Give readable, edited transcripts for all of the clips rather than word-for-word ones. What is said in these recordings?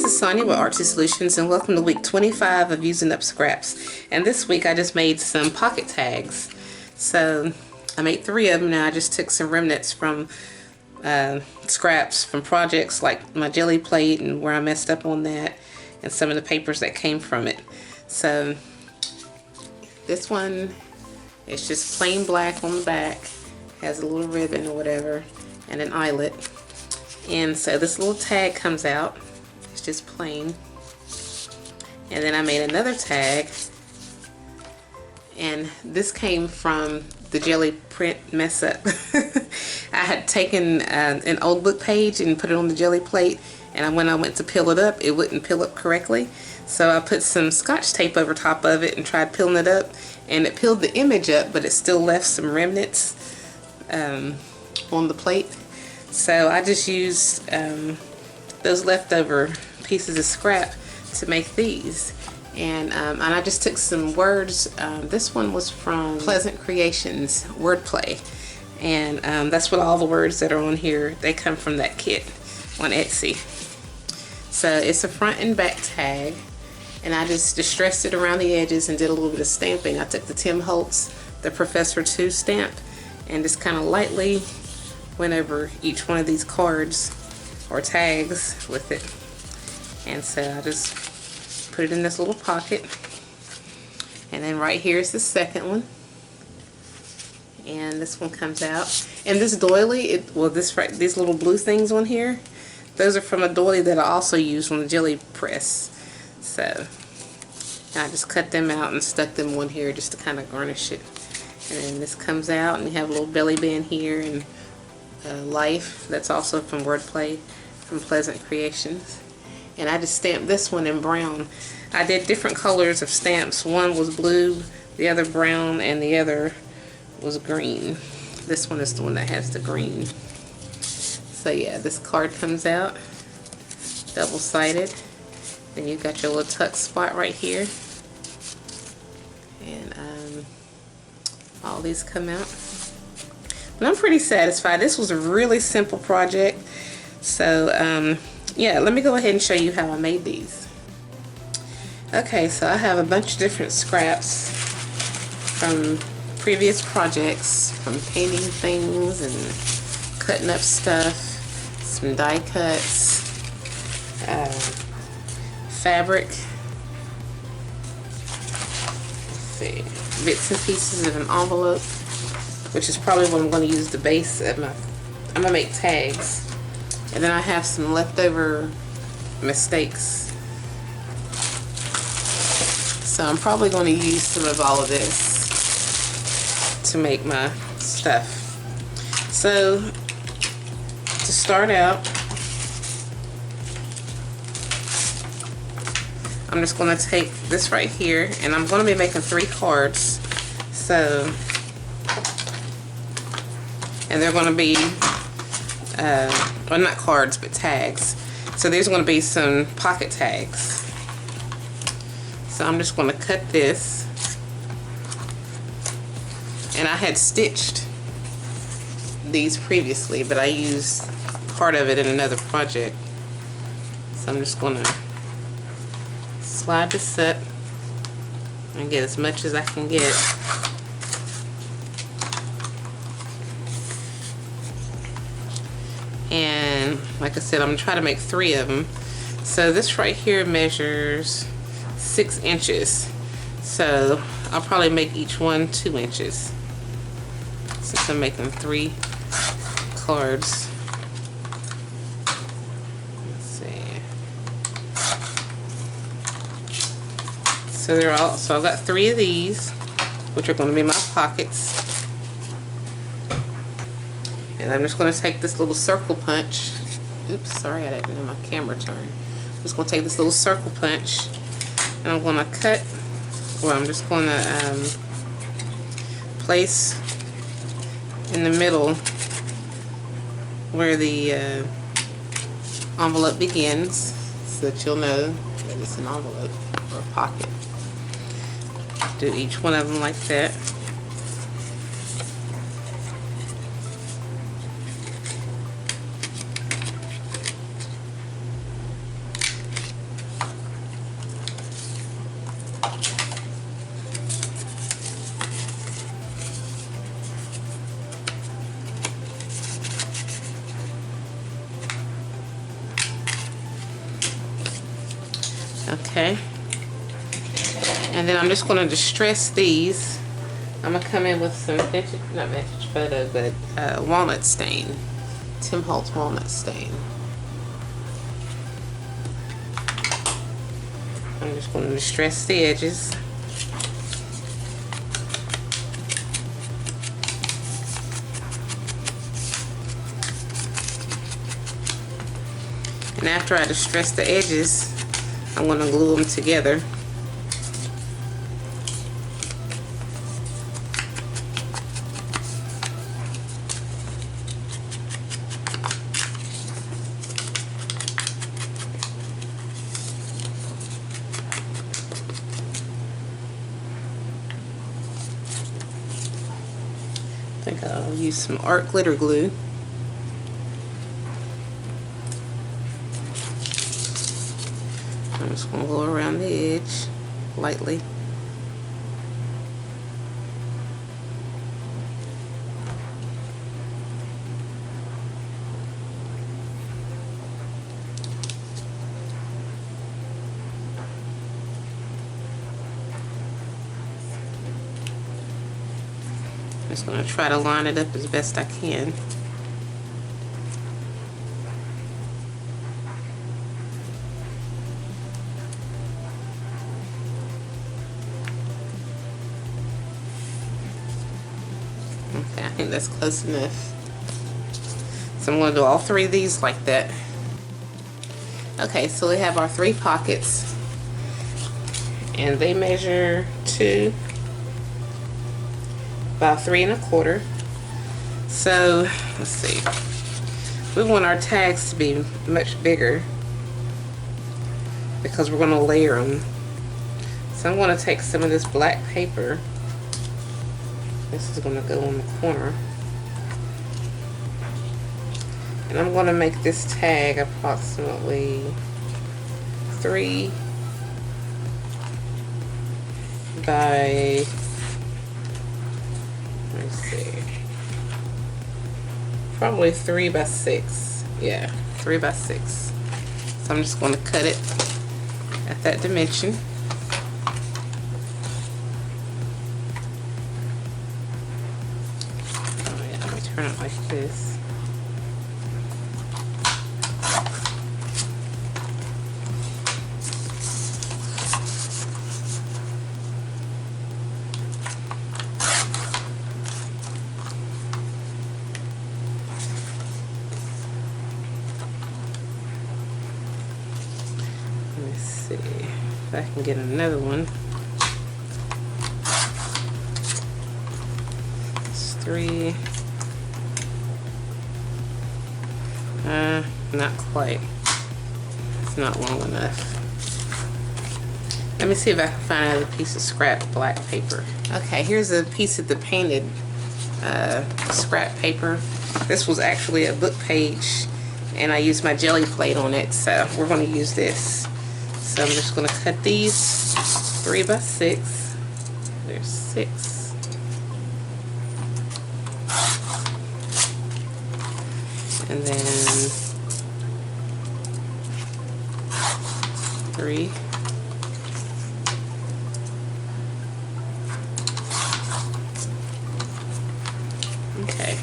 this is Sonia with Artsy Solutions, and welcome to week 25 of using up scraps. And this week I just made some pocket tags. So I made 3 of them. Now I just took some remnants from scraps from projects like my jelly plate and where I messed up on that, and some of the papers that came from it. So this one is just plain black on the back, has a little ribbon or whatever and an eyelet. And so this little tag comes out. It's just plain. And then I made another tag, and this came from the jelly print mess up. I had taken an old book page and put it on the jelly plate, and when I went to peel it up, it wouldn't peel up correctly. So I put some scotch tape over top of it and tried peeling it up, and it peeled the image up, but it still left some remnants on the plate. So I just used those leftover pieces of scrap to make these. And I just took some words. This one was from Pleasant Creations Wordplay. And that's what all the words that are on here, they come from that kit on Etsy. So it's a front and back tag. And I just distressed it around the edges and did a little bit of stamping. I took the Tim Holtz, the Professor 2 stamp, and just kind of lightly went over each one of these cards or tags with it. And so I just put it in this little pocket. And then right here is the second one. And this one comes out. And this doily, these little blue things on here, those are from a doily that I also used on the jelly press. So I just cut them out and stuck them on here just to kind of garnish it. And then this comes out, and you have a little belly band here, and Life, that's also from Wordplay, from Pleasant Creations. And I just stamped this one in brown. I did different colors of stamps. One was blue, the other brown, and the other was green. This one is the one that has the green. So yeah, this card comes out double-sided. Then you've got your little tuck spot right here. And all these come out. And I'm pretty satisfied. This was a really simple project. So yeah, let me go ahead and show you how I made these. Okay, so I have a bunch of different scraps from previous projects, from painting things and cutting up stuff, some die cuts, fabric, let's see, bits and pieces of an envelope, which is probably what I'm going to use the base of my, I'm going to make tags. And then I have some leftover mistakes. So I'm probably going to use some of all of this to make my stuff. So to start out, I'm just going to take this right here, and I'm going to be making 3 cards. So, and they're going to be, well, not cards, but tags. So there's going to be some pocket tags. So I'm just going to cut this. And I had stitched these previously, but I used part of it in another project. So I'm just going to slide this up and get as much as I can get. And like I said, I'm going to try to make 3 of them. So this right here measures 6 inches. So I'll probably make each one 2 inches, since I'm making 3 cards. Let's see. So they're all, so I've got 3 of these, which are going to be my pockets. And I'm just going to take this little circle punch. Oops, sorry, I didn't have my camera turned. I'm just going to take this little circle punch, and I'm going to cut, well, I'm just going to place in the middle where the envelope begins, so that you'll know that it's an envelope or a pocket. Do each one of them like that. Okay. And then I'm just going to distress these. I'm going to come in with some vintage, not vintage photo, but walnut stain. Tim Holtz walnut stain. I'm just going to distress the edges. And after I distress the edges, I'm going to glue them together. I think I'll use some art glitter glue. I'm just going to go around the edge lightly. I'm just going to try to line it up as best I can. Okay, I think that's close enough. So I'm going to do all three of these like that. Okay, so we have our 3 pockets. And they measure 2 by 3 1/4. So let's see. We want our tags to be much bigger because we're going to layer them. So I'm going to take some of this black paper. This is going to go on the corner. And I'm going to make this tag approximately 3 by, let's see, probably 3 by 6. Yeah, 3 by 6. So I'm just going to cut it at that dimension. Oh yeah, let me turn it like this. If I can get another one. It's 3. Not quite. It's not long enough. Let me see if I can find another piece of scrap black paper. Okay, here's a piece of the painted scrap paper. This was actually a book page, and I used my jelly plate on it, so we're going to use this. So I'm just going to cut these 3 by 6. There's 6. And then 3. Okay,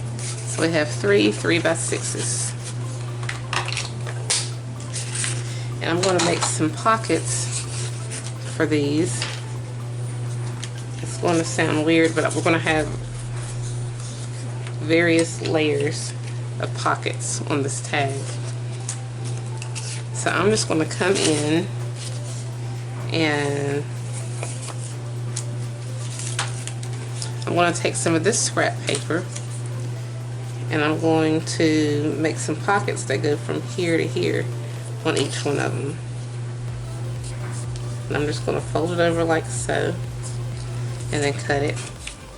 so we have 3 3 by 6s. And I'm going to make some pockets for these. It's going to sound weird, but we're going to have various layers of pockets on this tag. So I'm just going to come in and I'm going to take some of this scrap paper and I'm going to make some pockets that go from here to here on each one of them. And I'm just going to fold it over like so and then cut it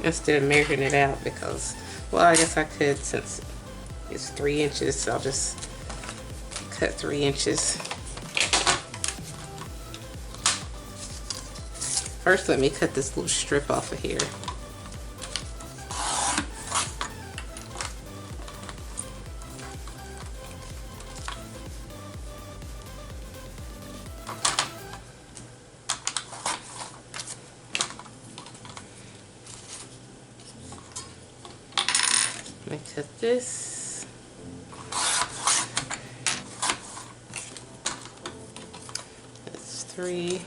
instead of measuring it out because, well, I guess I could since it's 3 inches, so I'll just cut 3 inches. First, let me cut this little strip off of here. Let me cut this. That's 3.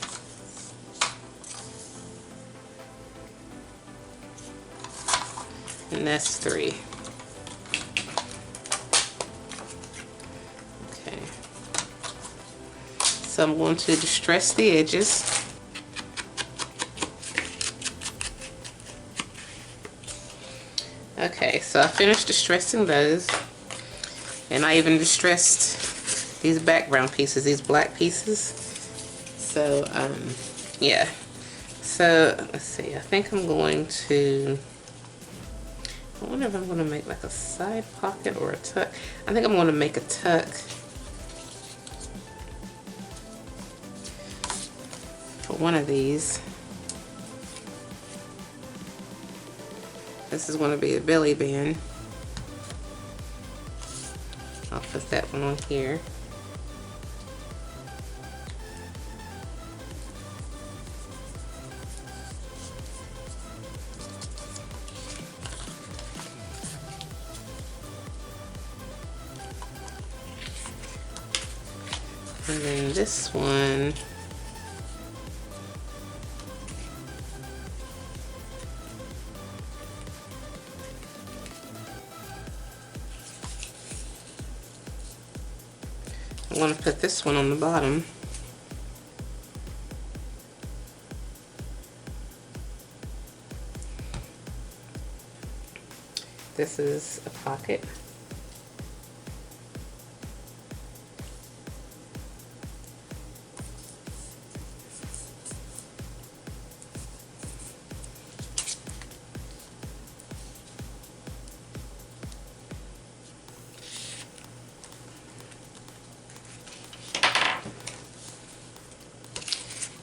And that's 3. Okay. So I'm going to distress the edges. Okay, so I finished distressing those, and I even distressed these background pieces, these black pieces. So, yeah. So, let's see, I think I'm going to, I wonder if I'm going to make like a side pocket or a tuck. I think I'm going to make a tuck for one of these. This is going to be a belly band. I'll put that one on here. And then this one, I'm going to put this one on the bottom. This is a pocket.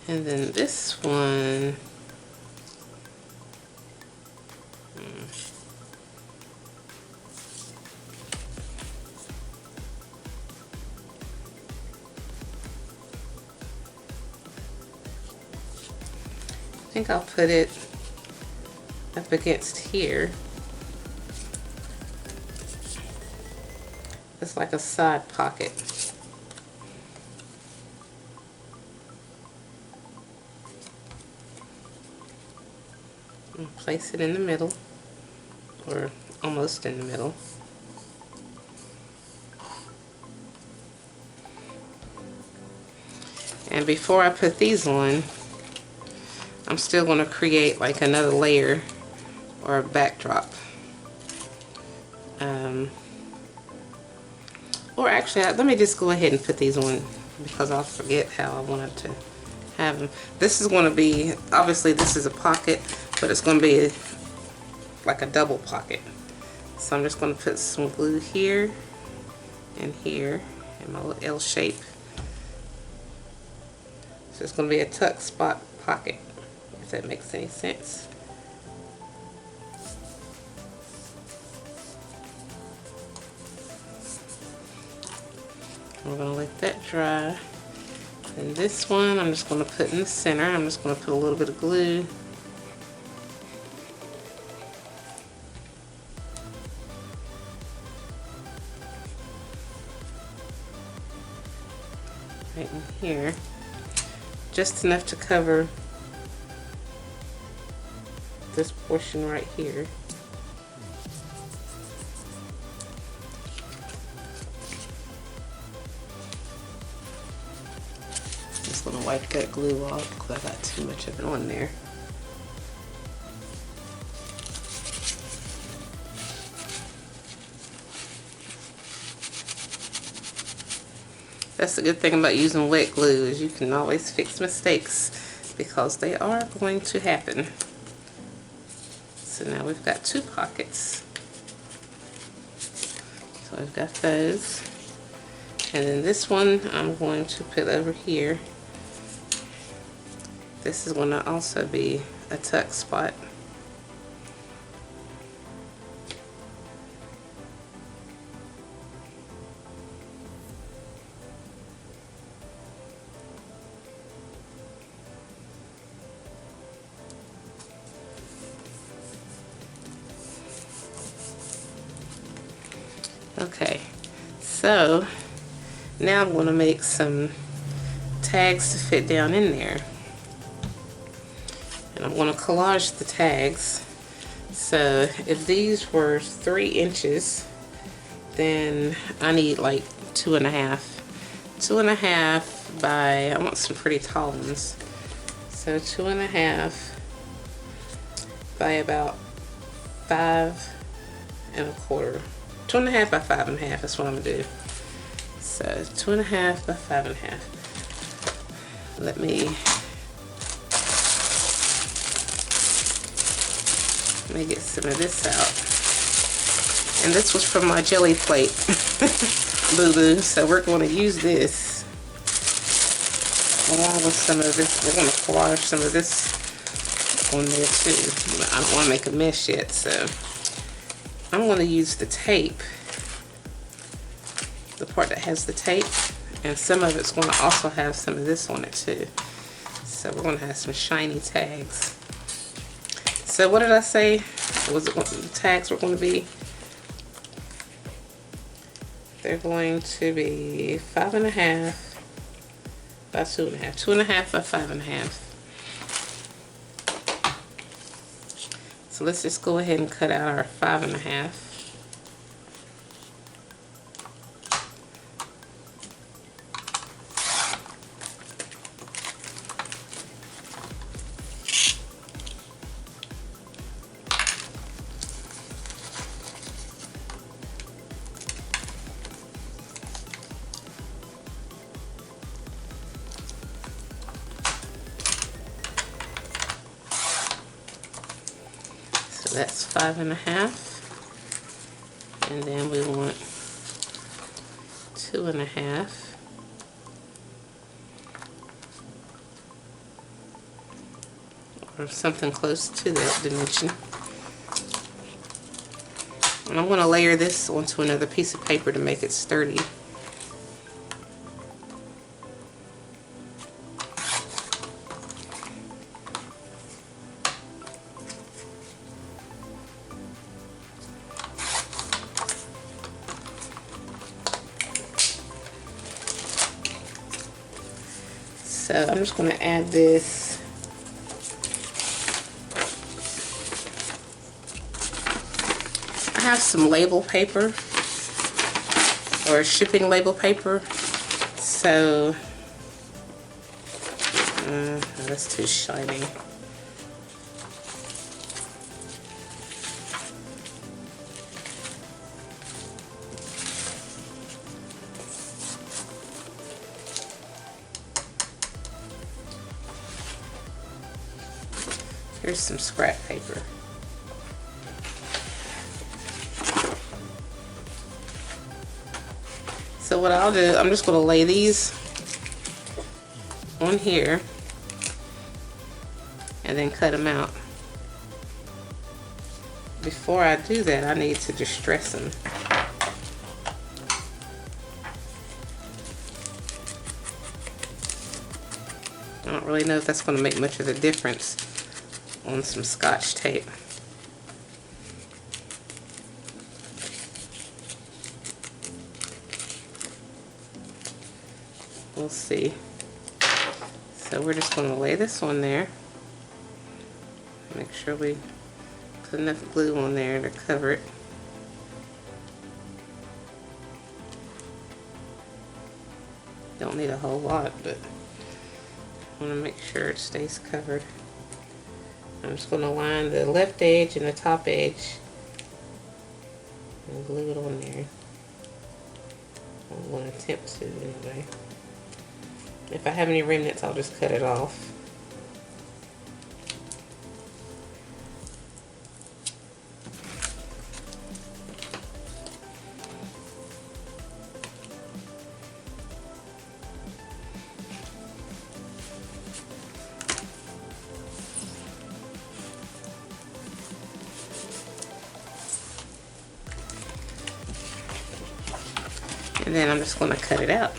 And then this one, I think I'll put it up against here. It's like a side pocket. And place it in the middle, or almost in the middle. And before I put these on, I'm still going to create like another layer or a backdrop. Or actually, let me just go ahead and put these on because I'll forget how I wanted to have them. This is going to be, obviously this is a pocket, but it's going to be like a double pocket. So I'm just going to put some glue here and here in my little L shape. So it's going to be a tuck spot pocket, if that makes any sense. We're going to let that dry. And this one I'm just going to put in the center. I'm just going to put a little bit of glue. Right in here. Just enough to cover this portion right here. Just gonna wipe that glue off because I got too much of it on there. That's the good thing about using wet glue, is you can always fix mistakes because they are going to happen. So now we've got 2 pockets. So I've got those. And then this one I'm going to put over here. This is going to also be a tuck spot. Okay, so now I'm going to make some tags to fit down in there. And I'm going to collage the tags. So if these were 3 inches, then I need like 2.5. 2.5 by, I want some pretty tall ones. So 2.5 by about 5.25. 2.5 by 5.5, that's what I'm gonna do. So 2.5 by 5.5. Let me get some of this out. And this was from my jelly plate, boo-boo. So we're going to use this along with some of this. We're going to collage some of this on there too. I don't want to make a mess yet, so I'm going to use the tape, the part that has the tape, and some of it's going to also have some of this on it too. So we're going to have some shiny tags. So what did I say? Was it what the tags were going to be? They're going to be 5.5 by 2.5. 2.5 by 5.5. So let's just go ahead and cut out our 5.5. So that's 5.5, and then we want 2.5, or something close to that dimension. And I'm going to layer this onto another piece of paper to make it sturdy. So I'm just going to add this. I have some label paper, or shipping label paper. So that's too shiny. Here's some scrap paper. So what I'll do, I'm just going to lay these on here and then cut them out. Before I do that, I need to distress them. I don't really know if that's going to make much of a difference on some Scotch tape. We'll see. So we're just going to lay this on there. Make sure we put enough glue on there to cover it. Don't need a whole lot, but I want to make sure it stays covered. I'm just going to line the left edge and the top edge and glue it on there. I'm going to attempt to anyway. If I have any remnants, I'll just cut it off. And then I'm just going to cut it out.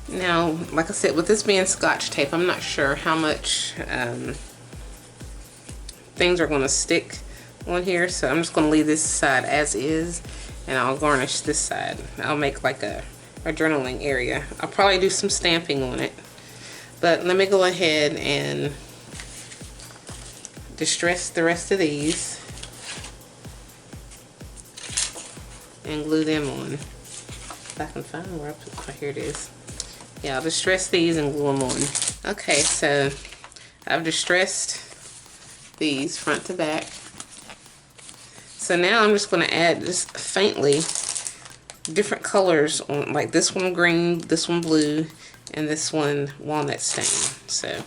Now, like I said, with this being Scotch tape, I'm not sure how much things are going to stick on here, so I'm just going to leave this side as is, and I'll garnish this side. I'll make like a journaling area. I'll probably do some stamping on it, but let me go ahead and distress the rest of these and glue them on. If I can find where I put, oh, here it is. Yeah, I'll distress these and glue them on. Okay, so I've distressed these front to back. So now I'm just going to add just faintly different colors on, like this one green, this one blue, and this one walnut stain. So,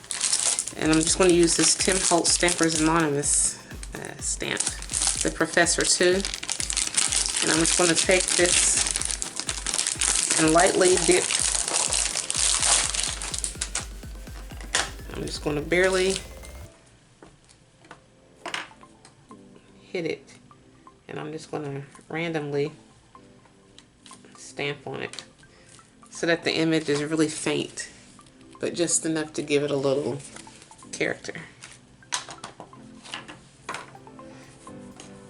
and I'm just going to use this Tim Holtz Stampers Anonymous stamp, the Professor 2. And I'm just going to take this and lightly dip. I'm just going to barely hit it, and I'm just going to randomly stamp on it so that the image is really faint, but just enough to give it a little character.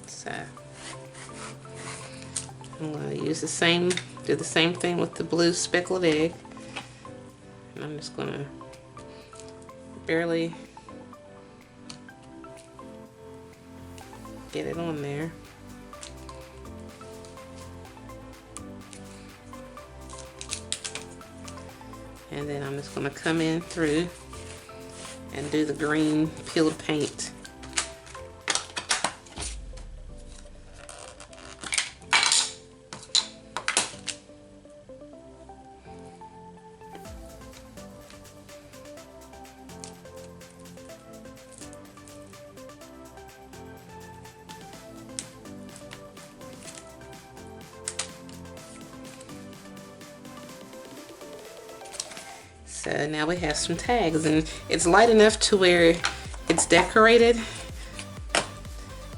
So I'm going to use the same, do the same thing with the blue speckled egg, and I'm just going to barely get it on there. And then I'm just going to come in through and do the green peeled paint. So now we have some tags, and it's light enough to where it's decorated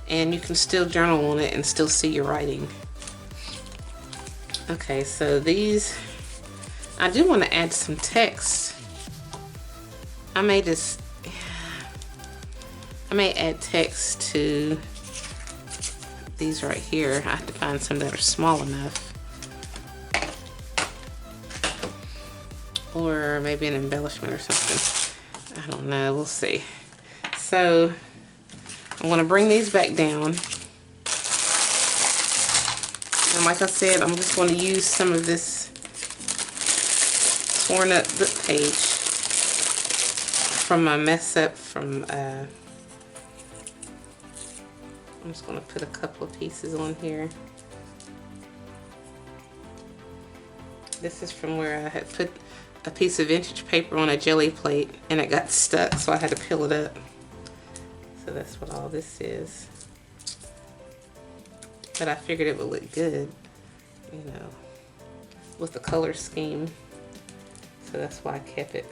and you can still journal on it and still see your writing. Okay, so these, I do want to add some text. I may add text to these right here. I have to find some that are small enough. Or maybe an embellishment or something. I don't know, we'll see. So I'm going to bring these back down. And like I said, I'm just going to use some of this torn up book page from my mess up from, I'm just going to put a couple of pieces on here. This is from where I had put a piece of vintage paper on a jelly plate and it got stuck, so I had to peel it up. So that's what all this is. But I figured it would look good, you know, with the color scheme. So that's why I kept it.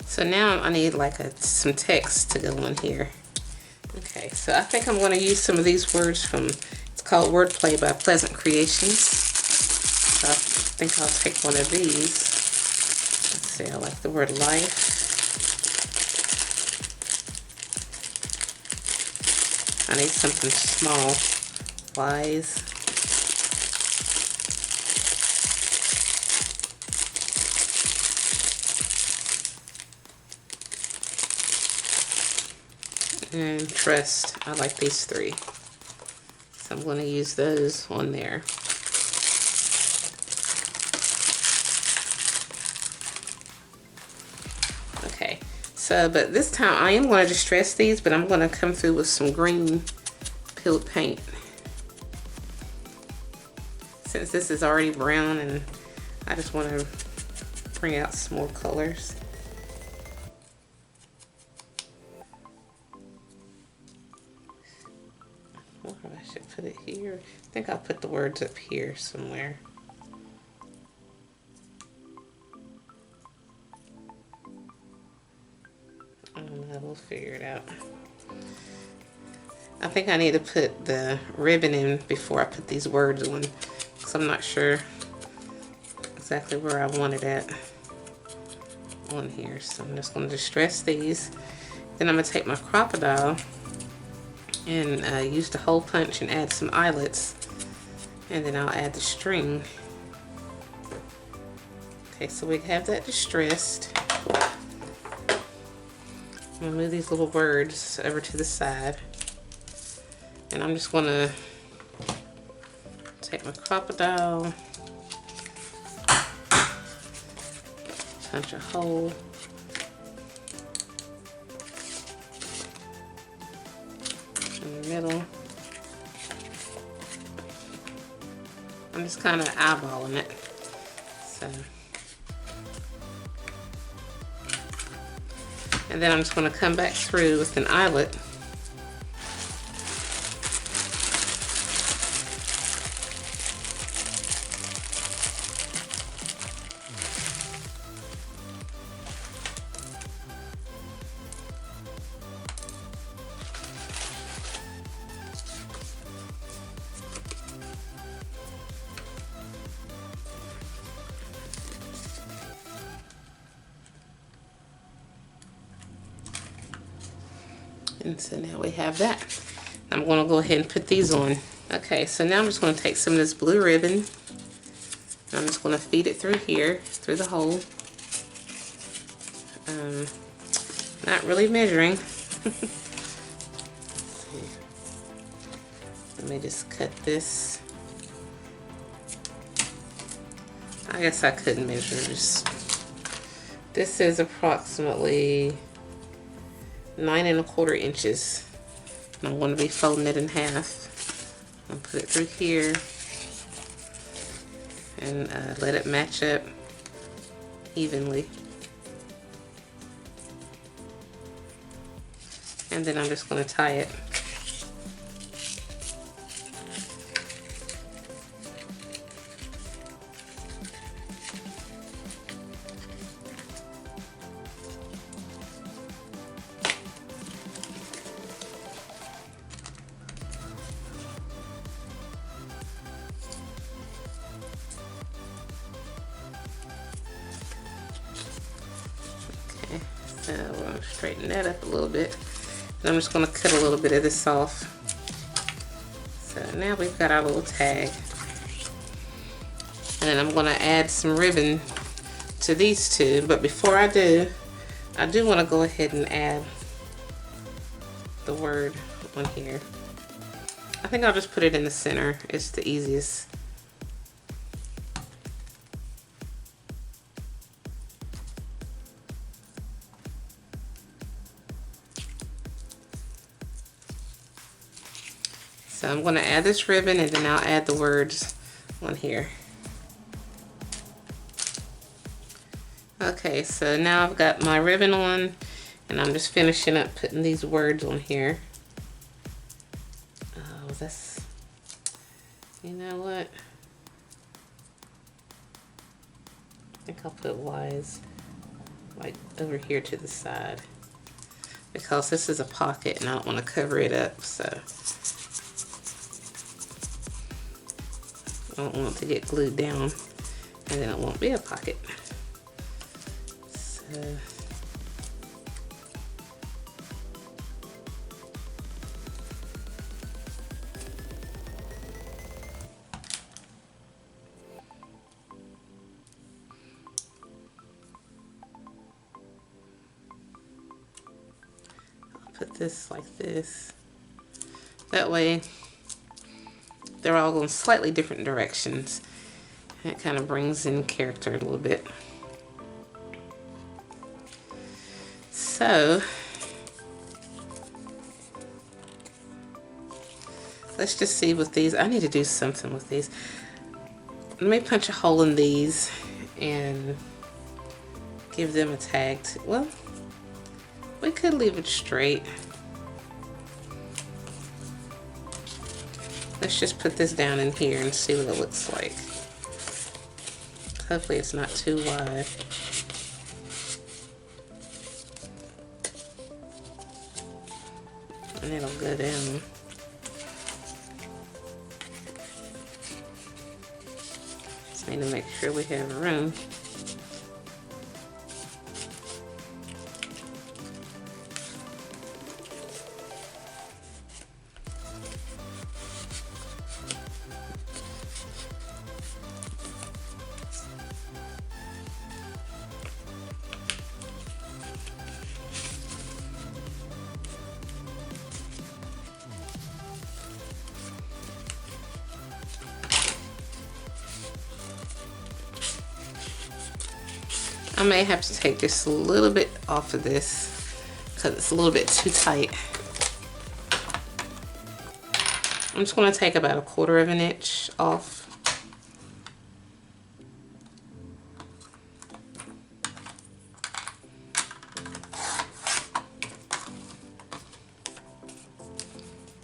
So now I need like some text to go on here. Okay, so I think I'm going to use some of these words from It's called Wordplay by Pleasant Creations. So I think I'll take one of these. Let's see, I like the word life. I need something small. Wise. And trust. I like these three. So I'm going to use those on there. Okay. So, but this time I am going to distress these, but I'm going to come through with some green peeled paint. Since this is already brown and I just want to bring out some more colors. I should put it here. I think I'll put the words up here somewhere. I don't know, we'll figure it out. I think I need to put the ribbon in before I put these words on, because I'm not sure exactly where I want it at on here. So I'm just going to distress these. Then I'm going to take my crocodile and use the hole punch and add some eyelets, and then I'll add the string. Okay, so we have that distressed. I'm gonna move these little birds over to the side, and I'm just gonna take my crocodile, punch a hole. In the middle. I'm just kind of eyeballing it. So, and then I'm just going to come back through with an eyelet. And so now we have that. I'm going to go ahead and put these on. Okay, so now I'm just going to take some of this blue ribbon. And I'm just going to feed it through here, through the hole. Not really measuring. Let me just cut this. I guess I couldn't measure this. This is approximately 9 1/4 inches. And I'm going to be folding it in half. I'll put it through here and let it match up evenly. And then I'm just going to tie it. So we're going to straighten that up a little bit. And I'm just going to cut a little bit of this off. So now we've got our little tag. And then I'm going to add some ribbon to these two. But before I do want to go ahead and add the word on here. I think I'll just put it in the center. It's the easiest. So I'm going to add this ribbon and then I'll add the words on here. Okay, so now I've got my ribbon on and I'm just finishing up putting these words on here. Oh, that's, you know what? I think I'll put wise like over here to the side because this is a pocket and I don't want to cover it up, so. I don't want it to get glued down, and then it won't be a pocket. So I'll put this like this. That way they're all going slightly different directions. It kind of brings in character a little bit. So let's just see with these. I need to do something with these. Let me punch a hole in these and give them a tag. Well, we could leave it straight. Let's just put this down in here and see what it looks like. Hopefully it's not too wide. And it'll go down. Just need to make sure we have room. I may have to take just a little bit off of this because it's a little bit too tight. I'm just going to take about 1/4 of an inch off.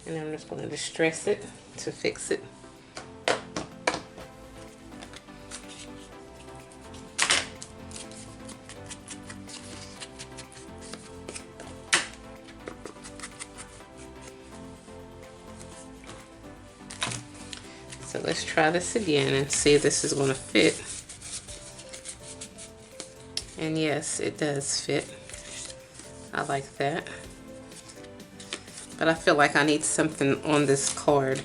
And then I'm just going to distress it to fix it. So let's try this again and see if this is going to fit. And yes, it does fit. I like that. But I feel like I need something on this card.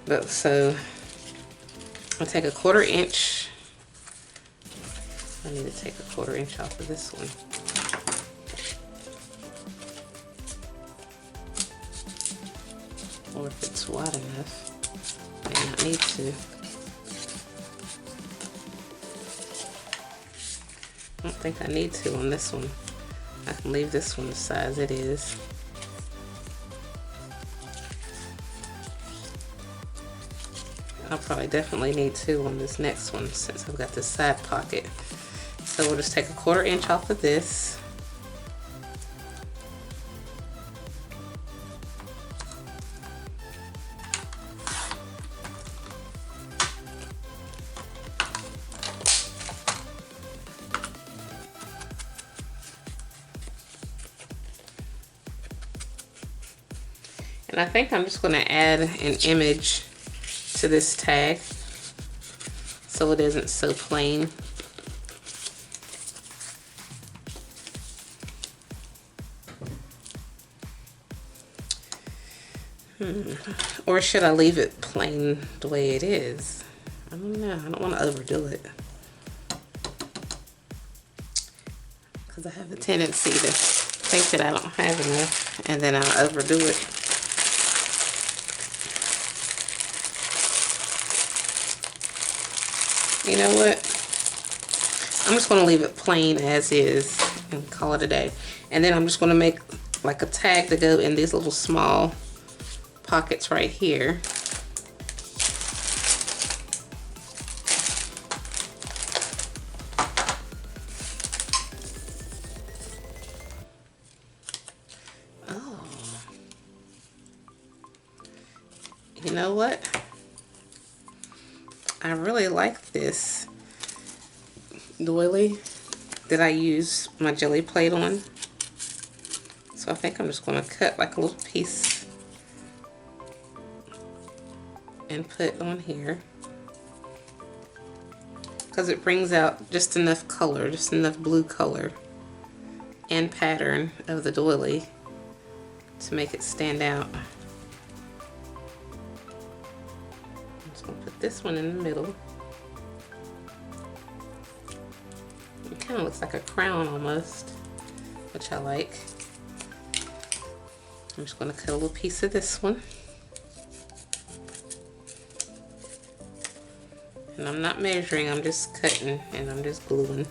But so I'll take 1/4 inch. I need to take 1/4 inch off of this one. Or if it's wide enough. May not need to. I don't think I need to on this one. I can leave this one the size it is. I'll probably definitely need to on this next one since I've got this side pocket. So we'll just take 1/4 inch off of this. And I think I'm just going to add an image to this tag so it isn't so plain. Or should I leave it plain the way it is? I don't know. I don't want to overdo it, because I have a tendency to think that I don't have enough and then I'll overdo it. You know what? I'm just going to leave it plain as is and call it a day. And then I'm just going to make like a tag to go in these little small pockets right here. Oh. You know what? I really like this doily that I use my jelly plate on. So I think I'm just going to cut like a little piece and put on here. because it brings out just enough color, just enough blue color and pattern of the doily to make it stand out. I'm just going to put this one in the middle. It kind of looks like a crown almost, which I like. I'm just going to cut a little piece of this one. And I'm not measuring, I'm just cutting and I'm just gluing.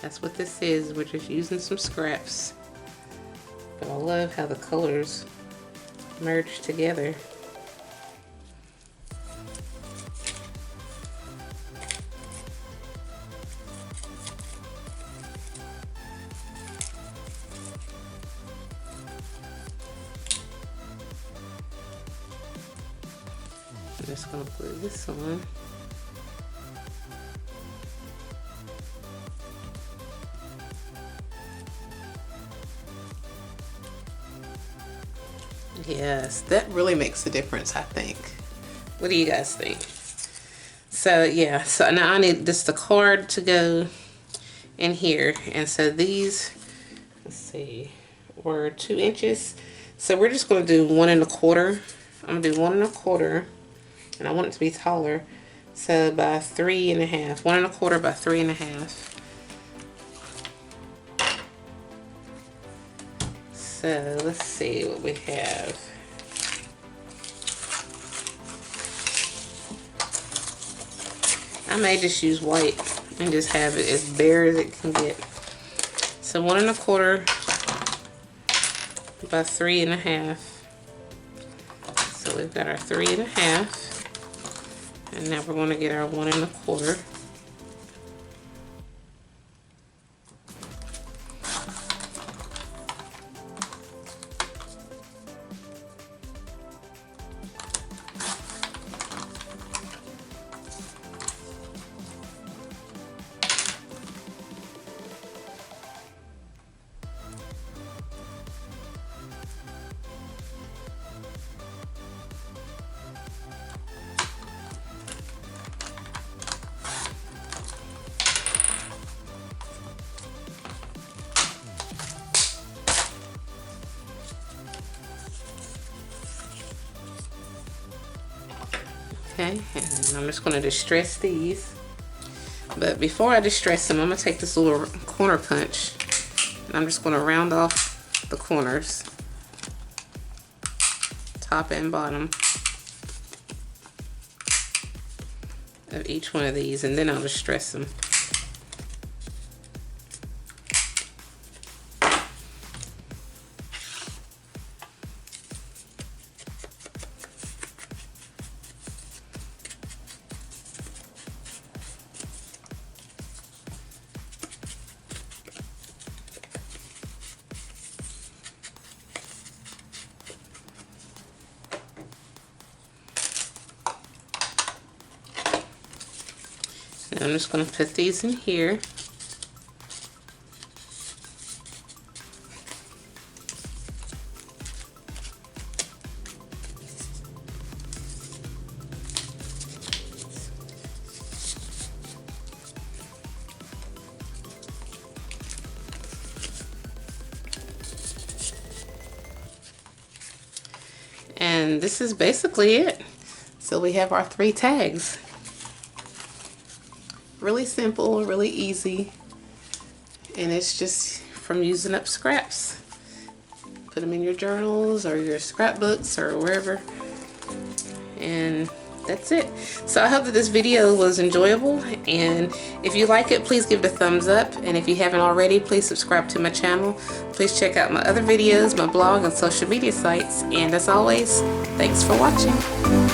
That's what this is. We're just using some scraps. But I love how the colors merge together. I'm just going to glue this on. Yes, that really makes a difference, I think. What do you guys think? So yeah, so now I need the card to go in here. And so these, let's see, were 2 inches. So we're just going to do 1 1/4. I'm going to do 1 1/4. And I want it to be taller, so by 3 1/2, 1 1/4 by 3 1/2. So let's see what we have. I may just use white and just have it as bare as it can get. So 1 1/4 by 3 1/2. So we've got our 3 1/2. And now we're going to get our 1 1/4. Okay, and I'm just going to distress these. But before I distress them, I'm going to take this little corner punch and I'm just going to round off the corners, top and bottom of each one of these, and then I'll distress them. And I'm just going to put these in here. And this is basically it. So we have our 3 tags. Really simple, really easy, and it's just from using up scraps. Put them in your journals or your scrapbooks or wherever, and that's it. So I hope that this video was enjoyable, and if you like it, please give it a thumbs up, and if you haven't already, please subscribe to my channel. Please check out my other videos, my blog, and social media sites, and as always, thanks for watching.